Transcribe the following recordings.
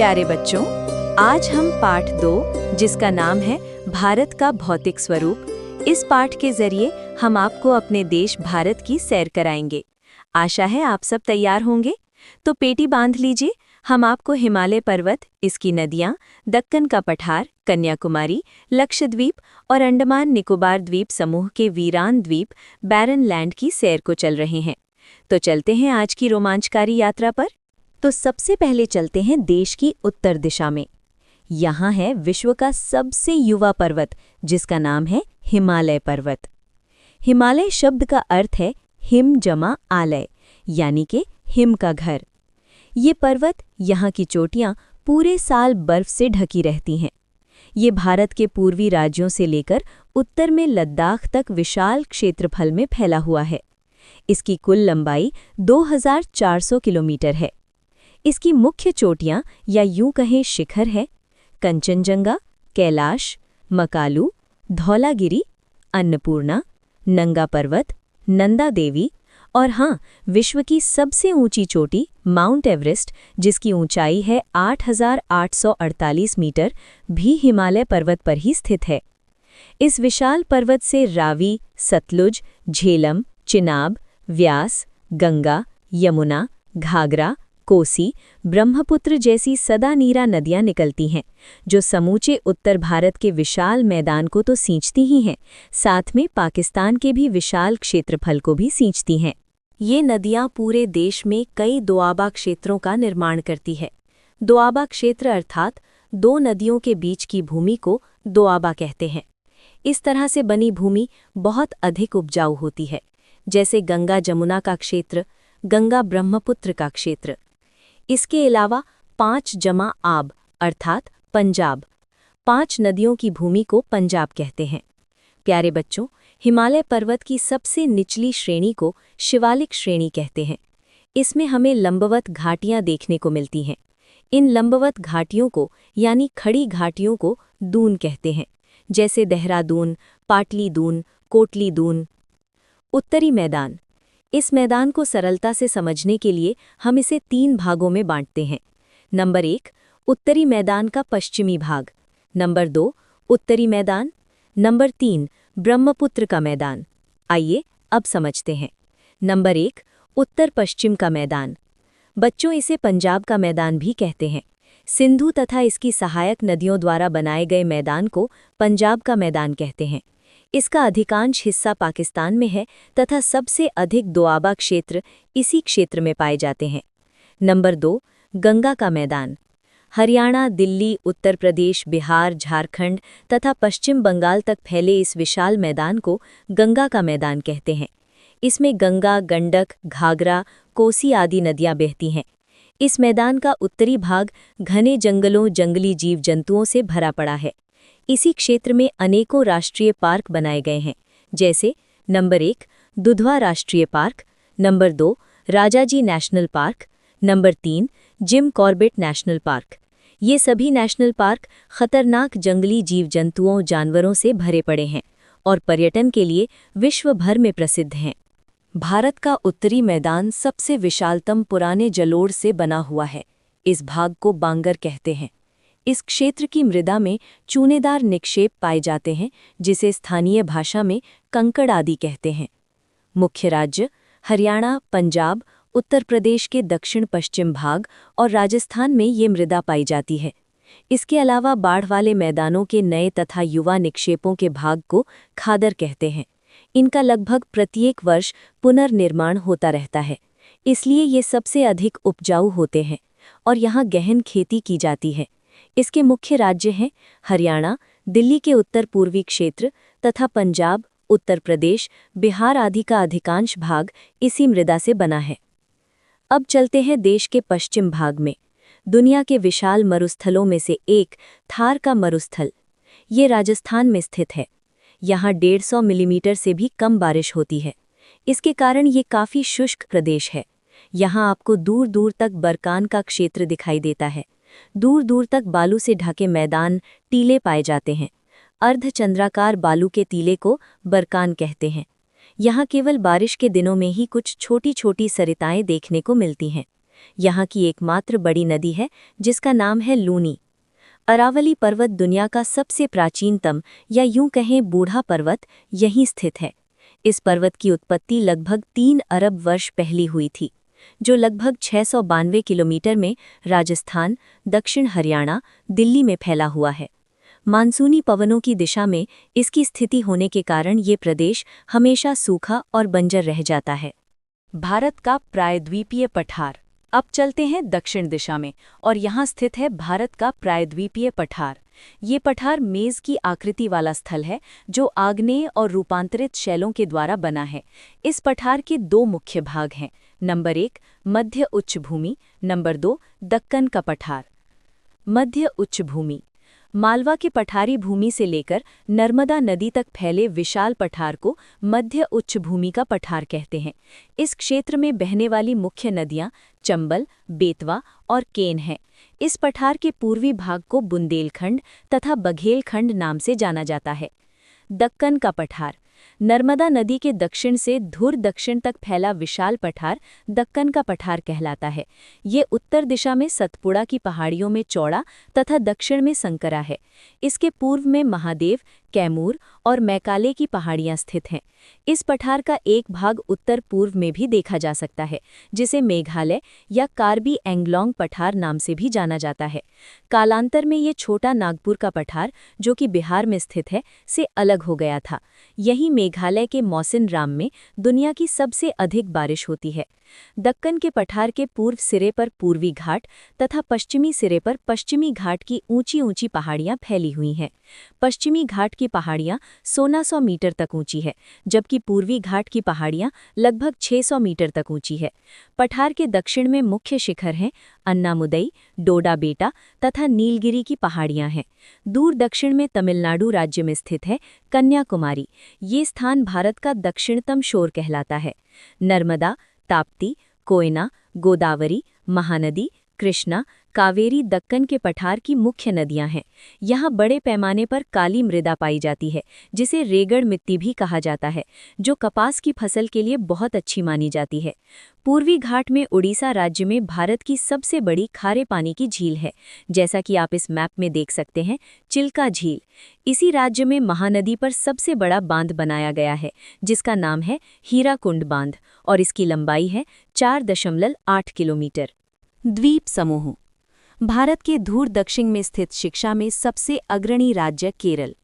प्यारे बच्चों, आज हम पाठ 2 जिसका नाम है भारत का भौतिक स्वरूप, इस पाठ के जरिए हम आपको अपने देश भारत की सैर कराएंगे। आशा है आप सब तैयार होंगे। तो पेटी बांध लीजिए। हम आपको हिमालय पर्वत, इसकी नदियाँ, दक्कन का पठार, कन्याकुमारी, लक्षद्वीप और अंडमान निकोबार द्वीप समूह के वीरान द्वीप बैरन लैंड की सैर को चल रहे हैं। तो चलते हैं आज की रोमांचकारी यात्रा पर। तो सबसे पहले चलते हैं देश की उत्तर दिशा में। यहाँ है विश्व का सबसे युवा पर्वत जिसका नाम है हिमालय पर्वत। हिमालय शब्द का अर्थ है हिम जमा आलय, यानी कि हिम का घर। ये पर्वत, यहाँ की चोटियाँ पूरे साल बर्फ से ढकी रहती हैं। ये भारत के पूर्वी राज्यों से लेकर उत्तर में लद्दाख तक विशाल क्षेत्रफल में फैला हुआ है। इसकी कुल लंबाई 2400 किलोमीटर है। इसकी मुख्य चोटियाँ या यूं कहें शिखर है कंचनजंगा, कैलाश, मकालू, धौलागिरी, अन्नपूर्णा, नंगा पर्वत, नंदा देवी और हाँ, विश्व की सबसे ऊंची चोटी माउंट एवरेस्ट, जिसकी ऊंचाई है 8848 मीटर, भी हिमालय पर्वत पर ही स्थित है। इस विशाल पर्वत से रावी, सतलुज, झेलम, चिनाब, व्यास, गंगा, यमुना, घाघरा, कोसी, ब्रह्मपुत्र जैसी सदा नीरा नदियां निकलती हैं, जो समूचे उत्तर भारत के विशाल मैदान को तो सींचती ही हैं, साथ में पाकिस्तान के भी विशाल क्षेत्रफल को भी सींचती हैं। ये नदियां पूरे देश में कई दोआबा क्षेत्रों का निर्माण करती है। दोआबा क्षेत्र अर्थात दो नदियों के बीच की भूमि को दोआबा कहते हैं। इस तरह से बनी भूमि बहुत अधिक उपजाऊ होती है, जैसे गंगा जमुना का क्षेत्र, गंगा ब्रह्मपुत्र का क्षेत्र। इसके अलावा 5 जमा आब अर्थात पंजाब, 5 नदियों की भूमि को पंजाब कहते हैं। प्यारे बच्चों, हिमालय पर्वत की सबसे निचली श्रेणी को शिवालिक श्रेणी कहते हैं। इसमें हमें लंबवत घाटियां देखने को मिलती हैं। इन लंबवत घाटियों को यानी खड़ी घाटियों को दून कहते हैं, जैसे देहरादून, पाटली दून, कोटली दून। उत्तरी मैदान। इस मैदान को सरलता से समझने के लिए हम इसे 3 भागों में बांटते हैं। नंबर 1, उत्तरी मैदान का पश्चिमी भाग। नंबर 2, उत्तरी मैदान। नंबर 3, ब्रह्मपुत्र का मैदान। आइए अब समझते हैं। नंबर 1, उत्तर पश्चिम का मैदान। बच्चों, इसे पंजाब का मैदान भी कहते हैं। सिंधु तथा इसकी सहायक नदियों द्वारा बनाए गए मैदान को पंजाब का मैदान कहते हैं। इसका अधिकांश हिस्सा पाकिस्तान में है तथा सबसे अधिक दोआबा क्षेत्र इसी क्षेत्र में पाए जाते हैं। नंबर 2, गंगा का मैदान। हरियाणा, दिल्ली, उत्तर प्रदेश, बिहार, झारखंड तथा पश्चिम बंगाल तक फैले इस विशाल मैदान को गंगा का मैदान कहते हैं। इसमें गंगा, गंडक, घाघरा, कोसी आदि नदियां बहती हैं। इस मैदान का उत्तरी भाग घने जंगलों, जंगली जीव जंतुओं से भरा पड़ा है। इसी क्षेत्र में अनेकों राष्ट्रीय पार्क बनाए गए हैं, जैसे नंबर 1, दुधवा राष्ट्रीय park, number 2, Rajaji national park, number 3, Jim Corbett national park. ये सभी नेशनल पार्क खतरनाक जंगली जीव जंतुओं, जानवरों से भरे पड़े हैं और पर्यटन के लिए विश्व भर में प्रसिद्ध हैं। भारत का उत्तरी मैदान सबसे विशालतम पुराने जलोढ़ से बना हुआ है। इस भाग को बांगर कहते हैं। इस क्षेत्र की मृदा में चूनेदार निक्षेप पाए जाते हैं, जिसे स्थानीय भाषा में कंकड़ आदि कहते हैं। मुख्य राज्य हरियाणा, पंजाब, उत्तर प्रदेश के दक्षिण पश्चिम भाग और राजस्थान में ये मृदा पाई जाती है। इसके अलावा बाढ़ वाले मैदानों के नए तथा युवा निक्षेपों के भाग को खादर कहते हैं। इनका लगभग प्रत्येक वर्ष पुनर्निर्माण होता रहता है, इसलिए ये सबसे अधिक उपजाऊ होते हैं और यहाँ गहन खेती की जाती है। इसके मुख्य राज्य हैं हरियाणा, दिल्ली के उत्तर पूर्वी क्षेत्र तथा पंजाब, उत्तर प्रदेश, बिहार आदि का अधिकांश भाग इसी मृदा से बना है। अब चलते हैं देश के पश्चिम भाग में। दुनिया के विशाल मरुस्थलों में से एक थार का मरुस्थल, ये राजस्थान में स्थित है। यहाँ 150 मिलीमीटर से भी कम बारिश होती है। इसके कारण ये काफ़ी शुष्क प्रदेश है। यहाँ आपको दूर दूर तक बरकान का क्षेत्र दिखाई देता है। दूर दूर तक बालू से ढके मैदान, टीले पाए जाते हैं। अर्धचंद्राकार बालू के टीले को बरकान कहते हैं। यहाँ केवल बारिश के दिनों में ही कुछ छोटी छोटी सरिताएं देखने को मिलती हैं। यहाँ की एकमात्र बड़ी नदी है जिसका नाम है लूनी। अरावली पर्वत दुनिया का सबसे प्राचीनतम या यूं कहें बूढ़ा पर्वत यहीं स्थित है। इस पर्वत की उत्पत्ति लगभग 3 अरब वर्ष पहले हुई थी, जो लगभग 692 किलोमीटर में राजस्थान, दक्षिण हरियाणा, दिल्ली में फैला हुआ है। मानसूनी पवनों की दिशा में इसकी स्थिति होने के कारण ये प्रदेश हमेशा सूखा और बंजर रह जाता है। भारत का प्रायद्वीपीय पठार। अब चलते हैं दक्षिण दिशा में और यहाँ स्थित है भारत का प्रायद्वीपीय पठार। ये पठार मेज की आकृति वाला स्थल है जो आग्नेय और रूपांतरित शैलों के द्वारा बना है। इस पठार के 2 मुख्य भाग हैं। नंबर 1 मध्य उच्च भूमि, नंबर 2 दक्कन का पठार। मध्य उच्च भूमि मालवा के पठारी भूमि से लेकर नर्मदा नदी तक फैले विशाल पठार को मध्य उच्च भूमि का पठार कहते हैं। इस क्षेत्र में बहने वाली मुख्य नदियां चंबल, बेतवा और केन हैं। इस पठार के पूर्वी भाग को बुंदेलखंड तथा बघेलखंड नाम से जाना जाता है। दक्कन का पठार नर्मदा नदी के दक्षिण से धुर दक्षिण तक फैला विशाल पठार दक्कन का पठार कहलाता है। ये उत्तर दिशा में सतपुड़ा की पहाड़ियों में चौड़ा तथा दक्षिण में संकरा है। इसके पूर्व में महादेव, कैमूर और मैकाले की पहाड़ियां स्थित हैं। इस पठार का एक भाग उत्तर पूर्व में भी देखा जा सकता है, जिसे मेघालय या कार्बी एंगलोंग पठार नाम से भी जाना जाता है। कालांतर में ये छोटा नागपुर का पठार, जो कि बिहार में स्थित है, से अलग हो गया था। यही मेघालय के मौसिनराम में दुनिया की सबसे अधिक बारिश होती है। दक्कन के पठार के पूर्व सिरे पर पूर्वी घाट तथा पश्चिमी सिरे पर पश्चिमी घाट की ऊंची ऊंची पहाड़ियां फैली हुई हैं। पश्चिमी घाट की पहाड़ियां 1600 मीटर तक ऊंची है, जबकि पूर्वी घाट की पहाड़ियां लगभग 600 मीटर तक ऊंची है। पठार के दक्षिण में मुख्य शिखर हैं अन्नामुदई, डोडा बेटा तथा नीलगिरी की पहाड़ियां हैं। दूर दक्षिण में तमिलनाडु राज्य में स्थित है कन्याकुमारी। ये स्थान भारत का दक्षिणतम शोर कहलाता है। नर्मदा, ताप्ती, कोयना, गोदावरी, महानदी, कृष्णा, कावेरी दक्कन के पठार की मुख्य नदियां हैं। यहाँ बड़े पैमाने पर काली मृदा पाई जाती है, जिसे रेगड़ मिट्टी भी कहा जाता है, जो कपास की फसल के लिए बहुत अच्छी मानी जाती है। पूर्वी घाट में उड़ीसा राज्य में भारत की सबसे बड़ी खारे पानी की झील है, जैसा कि आप इस मैप में देख सकते हैं, चिल्का झील। इसी राज्य में महानदी पर सबसे बड़ा बांध बनाया गया है, जिसका नाम है हीराकुंड बांध, और इसकी लंबाई है 4.8 किलोमीटर। द्वीप समूह भारत के धूर दक्षिण में स्थित शिक्षा में सबसे अग्रणी राज्य केरल,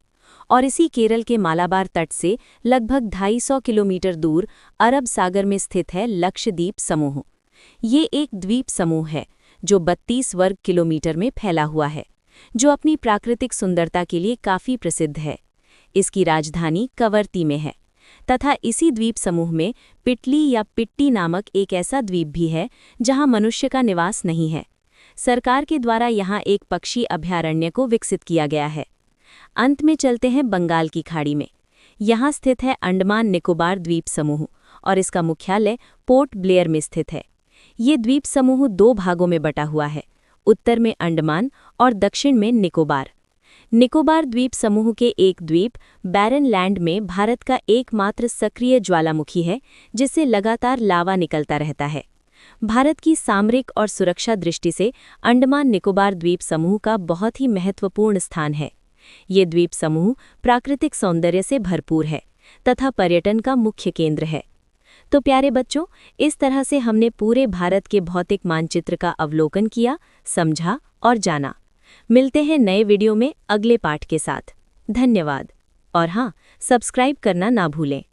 और इसी केरल के मालाबार तट से लगभग 250 किलोमीटर दूर अरब सागर में स्थित है लक्षद्वीप समूह। ये एक द्वीप समूह है जो 32 वर्ग किलोमीटर में फैला हुआ है, जो अपनी प्राकृतिक सुंदरता के लिए काफ़ी प्रसिद्ध है। इसकी राजधानी कवरत्ती में है तथा इसी द्वीप समूह में पिटली या पिट्टी नामक एक ऐसा द्वीप भी है जहां मनुष्य का निवास नहीं है। सरकार के द्वारा यहां एक पक्षी अभयारण्य को विकसित किया गया है। अंत में चलते हैं बंगाल की खाड़ी में। यहां स्थित है अंडमान निकोबार द्वीप समूह और इसका मुख्यालय पोर्ट ब्लेयर में स्थित है। ये द्वीप समूह 2 भागों में बटा हुआ है, उत्तर में अंडमान और दक्षिण में निकोबार। निकोबार द्वीप समूह के एक द्वीप बैरन लैंड में भारत का एकमात्र सक्रिय ज्वालामुखी है, जिससे लगातार लावा निकलता रहता है। भारत की सामरिक और सुरक्षा दृष्टि से अंडमान निकोबार द्वीप समूह का बहुत ही महत्वपूर्ण स्थान है। ये द्वीप समूह प्राकृतिक सौंदर्य से भरपूर है तथा पर्यटन का मुख्य केंद्र है। तो प्यारे बच्चों, इस तरह से हमने पूरे भारत के भौतिक मानचित्र का अवलोकन किया, समझा और जाना। मिलते हैं नए वीडियो में अगले पाठ के साथ। धन्यवाद। और हाँ, सब्सक्राइब करना ना भूलें।